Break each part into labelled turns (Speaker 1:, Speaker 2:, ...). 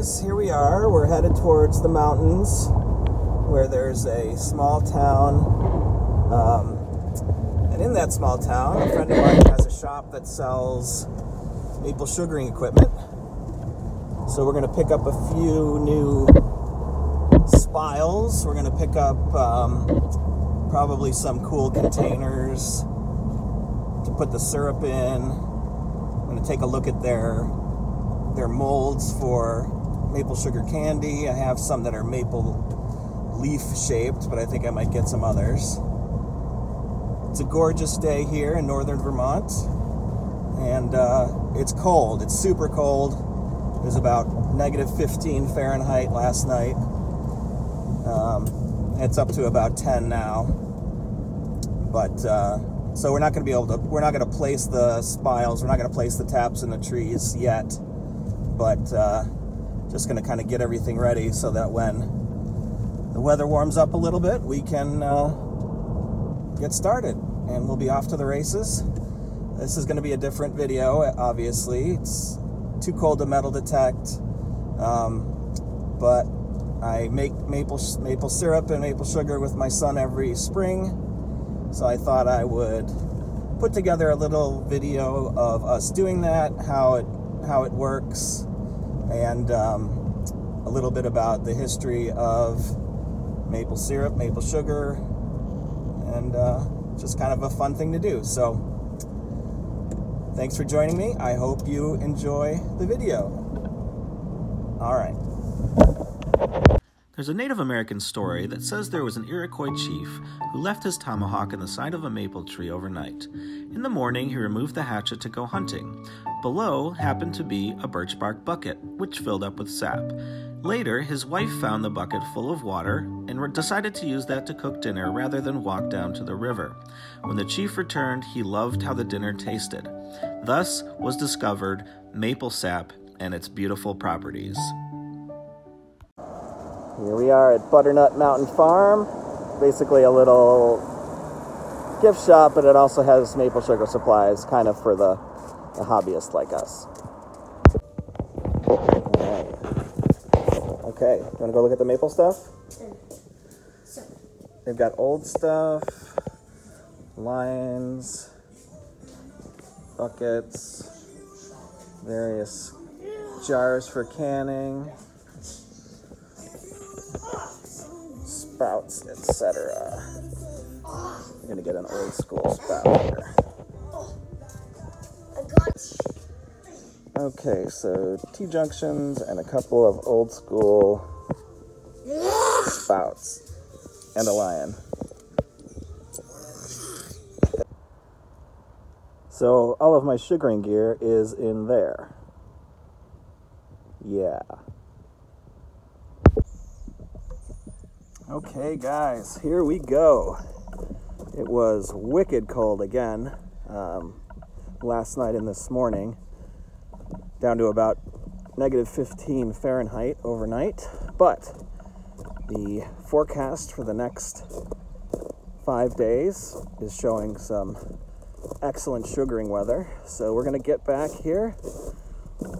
Speaker 1: guys, here we are. We're headed towards the mountains where there's a small town. And in that small town, a friend of mine has a shop that sells maple sugaring equipment. So we're going to pick up a few new spiles. We're going to pick up probably some cool containers to put the syrup in. I'm going to take a look at their molds for maple sugar candy. I have some that are maple leaf shaped, but I think I might get some others. It's a gorgeous day here in northern Vermont, and it's cold. It's super cold. It was about -15 Fahrenheit last night. It's up to about 10 now. But so we're not going to place the spiles. We're not going to place the taps in the trees yet. But just going to kind of get everything ready so that when the weather warms up a little bit, we can get started, and we'll be off to the races. This is going to be a different video, obviously. It's too cold to metal detect, but I make maple syrup and maple sugar with my son every spring, so I thought I would put together a little video of us doing that, how it works, and a little bit about the history of maple syrup, maple sugar, and just kind of a fun thing to do. So thanks for joining me. I hope you enjoy the video. All right.
Speaker 2: There's a Native American story that says there was an Iroquois chief who left his tomahawk in the side of a maple tree overnight. In the morning, he removed the hatchet to go hunting. Below happened to be a birch bark bucket, which filled up with sap. Later, his wife found the bucket full of water and decided to use that to cook dinner rather than walk down to the river. When the chief returned, he loved how the dinner tasted. Thus was discovered maple sap and its beautiful properties.
Speaker 1: Here we are at Butternut Mountain Farm. Basically a little gift shop, but it also has maple sugar supplies, kind of for the hobbyists like us. Okay, you want to go look at the maple stuff? They've got old stuff, lines, buckets, various jars for canning, spouts, etc. I'm going to get an old school spout here. Okay, so T-junctions and a couple of old school spouts and a lion. So all of my sugaring gear is in there. Yeah. Okay guys, here we go. It was wicked cold again last night and this morning. Down to about -15 Fahrenheit overnight, but the forecast for the next 5 days is showing some excellent sugaring weather. So we're gonna get back here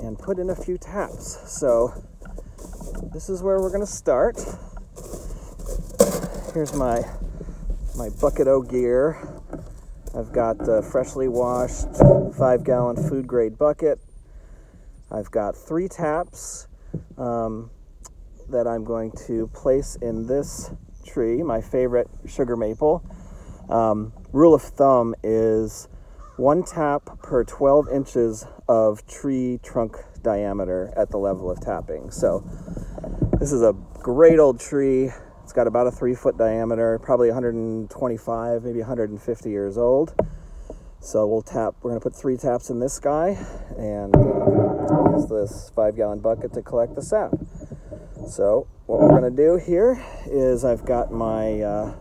Speaker 1: and put in a few taps. So this is where we're gonna start. Here's my bucket-o gear. I've got the freshly washed 5-gallon food grade bucket. I've got 3 taps that I'm going to place in this tree, my favorite sugar maple. Rule of thumb is 1 tap per 12 inches of tree trunk diameter at the level of tapping. So this is a great old tree. It's got about a 3-foot diameter, probably 125, maybe 150 years old. So we're going to put 3 taps in this guy and use this 5-gallon bucket to collect the sap. So what we're going to do here is I've got my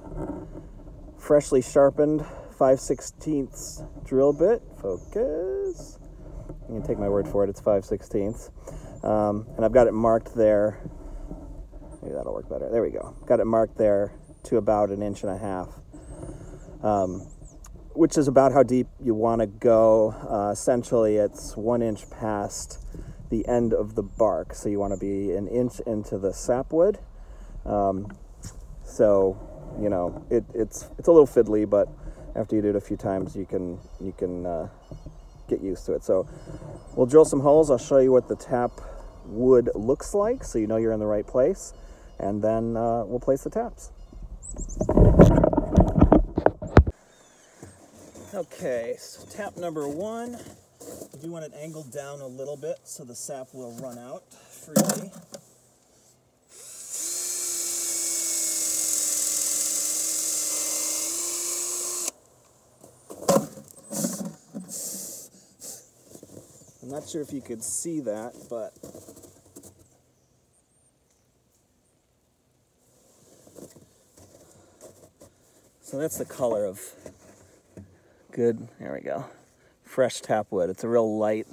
Speaker 1: freshly sharpened 5/16 drill bit. Focus. You can take my word for it, it's 5/16. And I've got it marked there. Maybe that'll work better. There we go. Got it marked there to about 1.5 inches. Which is about how deep you want to go. Essentially, it's 1 inch past the end of the bark. So you want to be an inch into the sapwood. So, you know, it's a little fiddly, but after you do it a few times, you can get used to it. So we'll drill some holes. I'll show you what the tap wood looks like, so you know you're in the right place, and then we'll place the taps. Okay, so tap number 1, you do want it angled down a little bit so the sap will run out freely. I'm not sure if you could see that, but so that's the color of good, there we go, fresh tap wood. It's a real light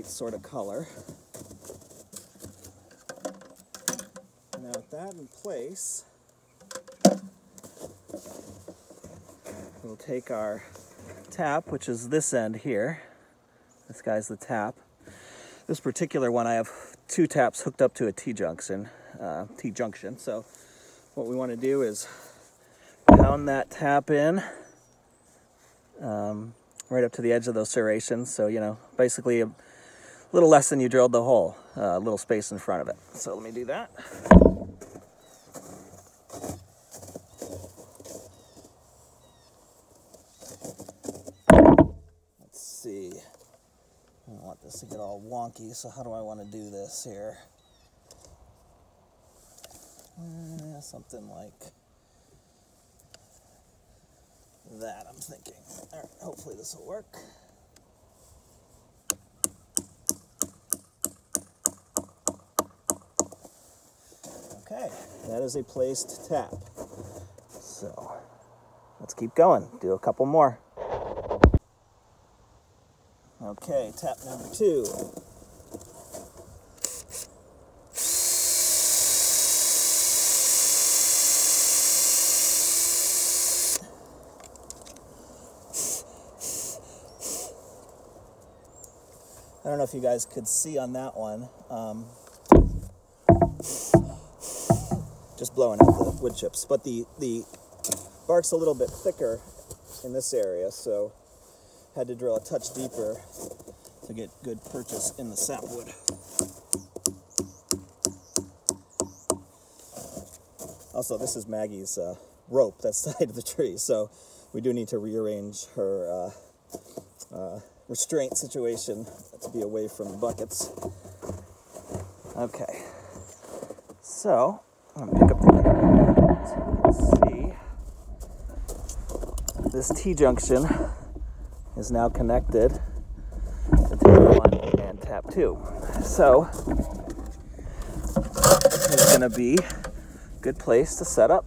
Speaker 1: sort of color. Now with that in place, we'll take our tap, which is this end here. This guy's the tap. This particular one, I have 2 taps hooked up to a T-junction. So what we want to do is pound that tap in right up to the edge of those serrations. So, you know, basically a little less than you drilled the hole, a little space in front of it. So let me do that. Let's see. I don't want this to get all wonky, so how do I want to do this here? Something like that, I'm thinking. All right, hopefully this will work. Okay, that is a placed tap. So let's keep going. Do a couple more. Okay, tap number 2. I don't know if you guys could see on that one. Just blowing out the wood chips, but the bark's a little bit thicker in this area, so had to drill a touch deeper to get good purchase in the sapwood. Also, this is Maggie's rope that's tied to the tree, so we do need to rearrange her restraint situation to be away from the buckets. Okay, so I'm gonna pick up the camera so you can see this T-junction is now connected to tap 1 and tap 2. So this is going to be a good place to set up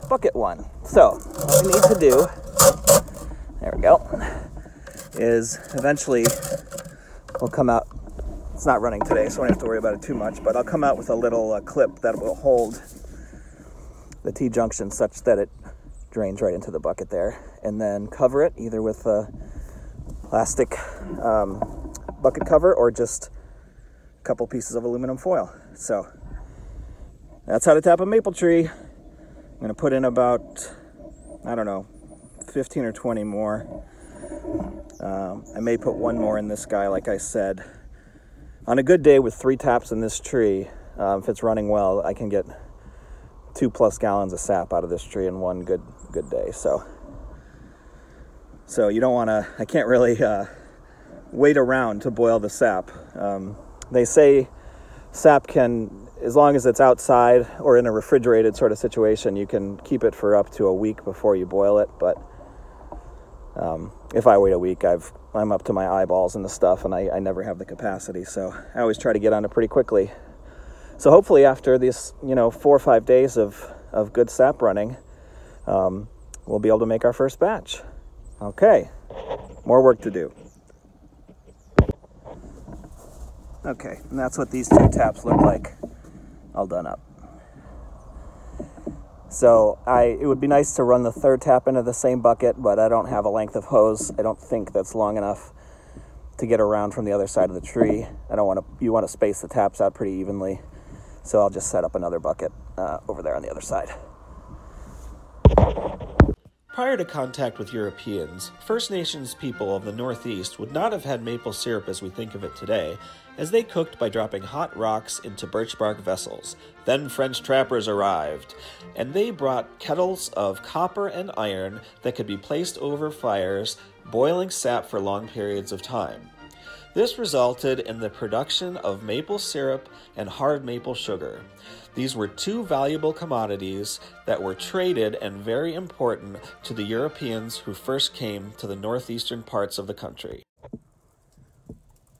Speaker 1: bucket 1. So what we need to do, there we go, is eventually we'll come out, it's not running today so I don't have to worry about it too much, but I'll come out with a little clip that will hold the T-junction such that it drains right into the bucket there, and then cover it either with a plastic bucket cover or just a couple pieces of aluminum foil. So that's how to tap a maple tree. I'm going to put in about, I don't know, 15 or 20 more. I may put 1 more in this guy, like I said. On a good day with 3 taps in this tree, if it's running well, I can get 2+ gallons of sap out of this tree in one good day. So you don't want to, I can't really wait around to boil the sap. They say sap can, as long as it's outside or in a refrigerated sort of situation, you can keep it for up to a week before you boil it. But if I wait a week, I'm up to my eyeballs in the stuff, and I never have the capacity. So I always try to get on it pretty quickly. So hopefully after this, 4 or 5 days of good sap running, we'll be able to make our first batch. Okay, more work to do. Okay, and that's what these 2 taps look like, all done up. So it would be nice to run the 3rd tap into the same bucket, but I don't have a length of hose. I don't think that's long enough. to get around from the other side of the tree. You want to space the taps out pretty evenly. So I'll just set up another bucket over there on the other side.
Speaker 2: Prior to contact with Europeans, First Nations people of the Northeast would not have had maple syrup as we think of it today, as they cooked by dropping hot rocks into birch bark vessels. Then French trappers arrived, and they brought kettles of copper and iron that could be placed over fires, boiling sap for long periods of time. This resulted in the production of maple syrup and hard maple sugar. These were two valuable commodities that were traded and very important to the Europeans who first came to the northeastern parts of the country.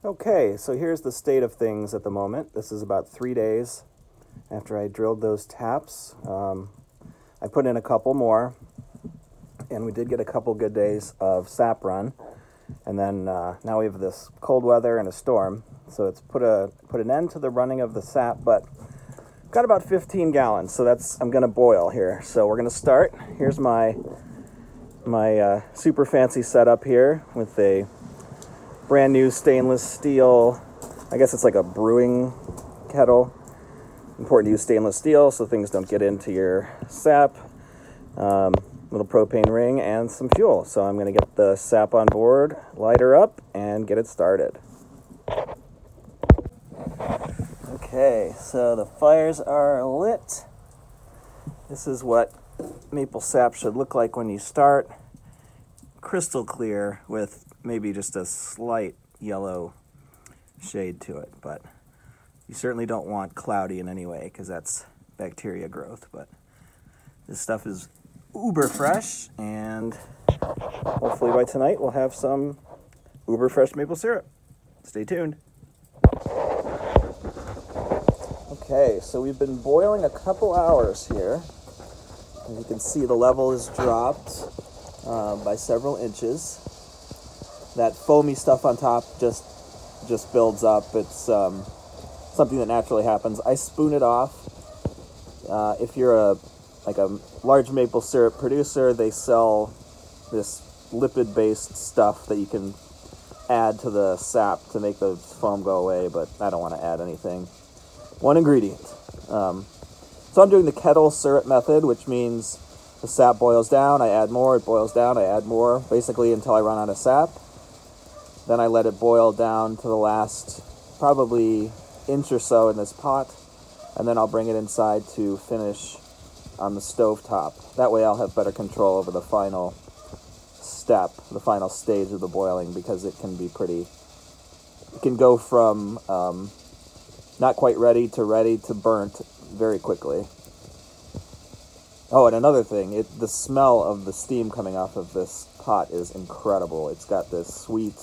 Speaker 1: Okay, so here's the state of things at the moment. This is about 3 days after I drilled those taps. I put in a couple more, and we did get a couple good days of sap run. And then now we have this cold weather and a storm, so it's put an end to the running of the sap, but got about 15 gallons, so I'm going to boil here. So we're going to start. Here's my super fancy setup here with a brand new stainless steel, I guess it's like a brewing kettle. Important to use stainless steel so things don't get into your sap. Little propane ring and some fuel. So I'm going to get the sap on board, light her up, and get it started. Okay, so the fires are lit. This is what maple sap should look like when you start. Crystal clear with maybe just a slight yellow shade to it, but you certainly don't want cloudy in any way because that's bacteria growth. But this stuff is uber fresh, and hopefully by tonight we'll have some uber fresh maple syrup. Stay tuned. Okay, so we've been boiling a couple hours here. As you can see, the level has dropped by several inches. That foamy stuff on top just builds up. It's something that naturally happens. I spoon it off. If you're a large maple syrup producer, they sell this lipid-based stuff that you can add to the sap to make the foam go away, but I don't want to add anything. One ingredient. So I'm doing the kettle syrup method, which means the sap boils down, I add more, it boils down, I add more, basically until I run out of sap. Then I let it boil down to the last probably inch or so in this pot, and then I'll bring it inside to finish on the stove top. That way I'll have better control over the final step, the final stage of the boiling, because it can go from not quite ready to burnt very quickly. Oh, and another thing, the smell of the steam coming off of this pot is incredible. It's got this sweet,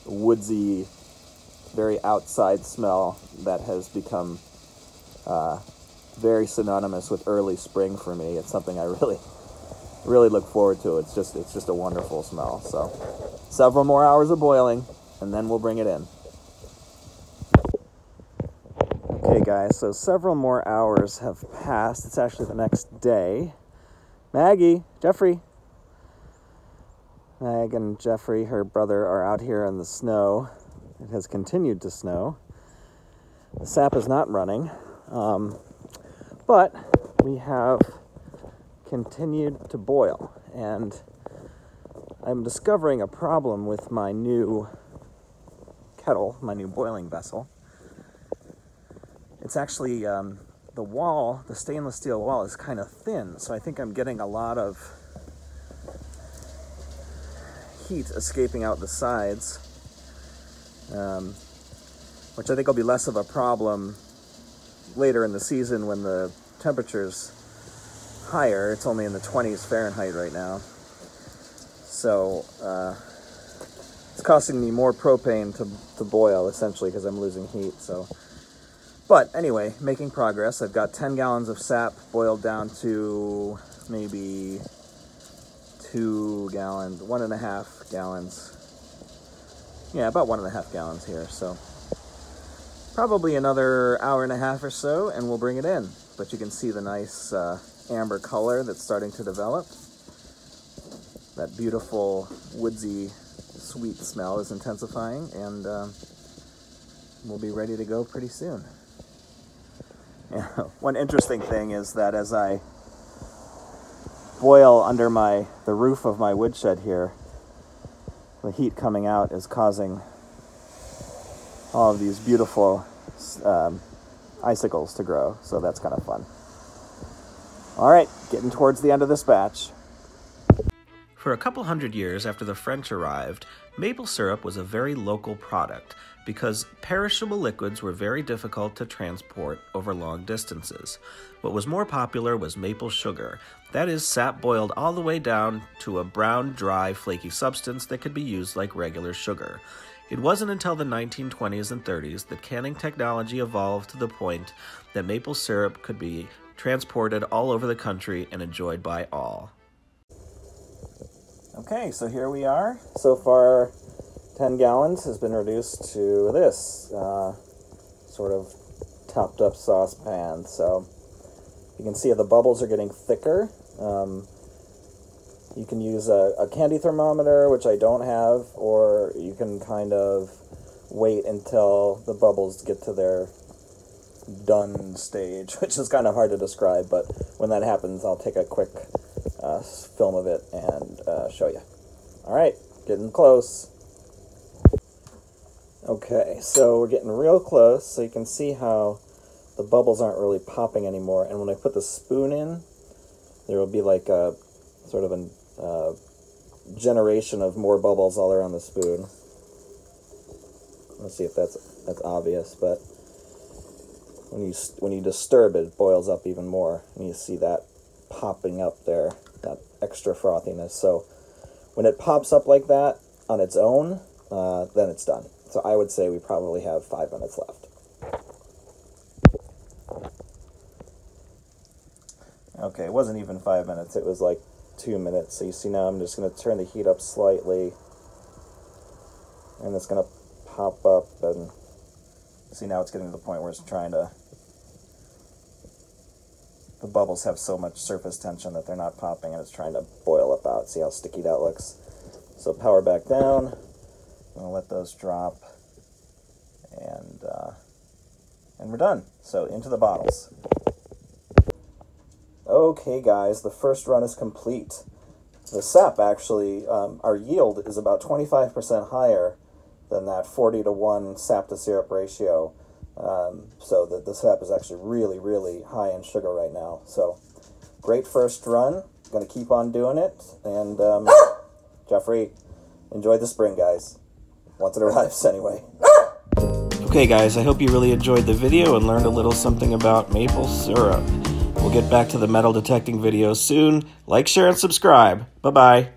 Speaker 1: woodsy, very outside smell that has become very synonymous with early spring for me. It's something I really look forward to. It's just a wonderful smell. So several more hours of boiling, and then we'll bring it in. Okay guys, so several more hours have passed. It's actually the next day. Maggie, Jeffrey. Mag and Jeffrey, her brother, are out here in the snow. It has continued to snow. The sap is not running. But we have continued to boil, and I'm discovering a problem with my new kettle, my new boiling vessel. It's actually, the stainless steel wall is kind of thin, so I think I'm getting a lot of heat escaping out the sides, which I think will be less of a problem later in the season when the temperature's higher. It's only in the 20s Fahrenheit right now. So it's costing me more propane to boil, essentially, because I'm losing heat. But anyway, making progress. I've got 10 gallons of sap boiled down to maybe 1.5 gallons. Yeah, about 1.5 gallons here. So probably another hour and a half or so, and we'll bring it in. But you can see the nice amber color that's starting to develop. That beautiful woodsy sweet smell is intensifying, and we'll be ready to go pretty soon. Yeah, one interesting thing is that as I boil under the roof of my woodshed here, the heat coming out is causing all of these beautiful icicles to grow, so that's kind of fun. All right, getting towards the end of this batch.
Speaker 2: For a couple hundred years after the French arrived, maple syrup was a very local product because perishable liquids were very difficult to transport over long distances. What was more popular was maple sugar, that is, sap boiled all the way down to a brown, dry, flaky substance that could be used like regular sugar. It wasn't until the 1920s and 30s that canning technology evolved to the point that maple syrup could be transported all over the country and enjoyed by all.
Speaker 1: Okay, so here we are. So far, 10 gallons has been reduced to this sort of topped up saucepan. So you can see the bubbles are getting thicker. You can use a candy thermometer, which I don't have, or you can kind of wait until the bubbles get to their done stage, which is kind of hard to describe, but when that happens, I'll take a quick film of it and show you. All right, getting close. Okay, so we're getting real close, so you can see how the bubbles aren't really popping anymore, and when I put the spoon in, there will be like a sort of a generation of more bubbles all around the spoon. Let's see if that's obvious, but when you disturb it, it boils up even more, and you see that popping up there, that extra frothiness. So when it pops up like that on its own, then it's done. So I would say we probably have 5 minutes left. Okay, it wasn't even 5 minutes, it was like 2 minutes. So you see now I'm just going to turn the heat up slightly, and it's going to pop up, and see now it's getting to the point where it's trying to, the bubbles have so much surface tension that they're not popping, and it's trying to boil up out. See how sticky that looks? So power back down. I'm going to let those drop, and we're done. So into the bottles. Okay guys, the first run is complete. The sap actually, our yield is about 25% higher than that 40-to-1 sap to syrup ratio. So the sap is actually really, really high in sugar right now. So great first run. Gonna keep on doing it. And Jeffrey, enjoy the spring, guys. Once it arrives, anyway.
Speaker 2: Okay guys, I hope you really enjoyed the video and learned a little something about maple syrup. We'll get back to the metal detecting videos soon. Like, share, and subscribe. Bye-bye.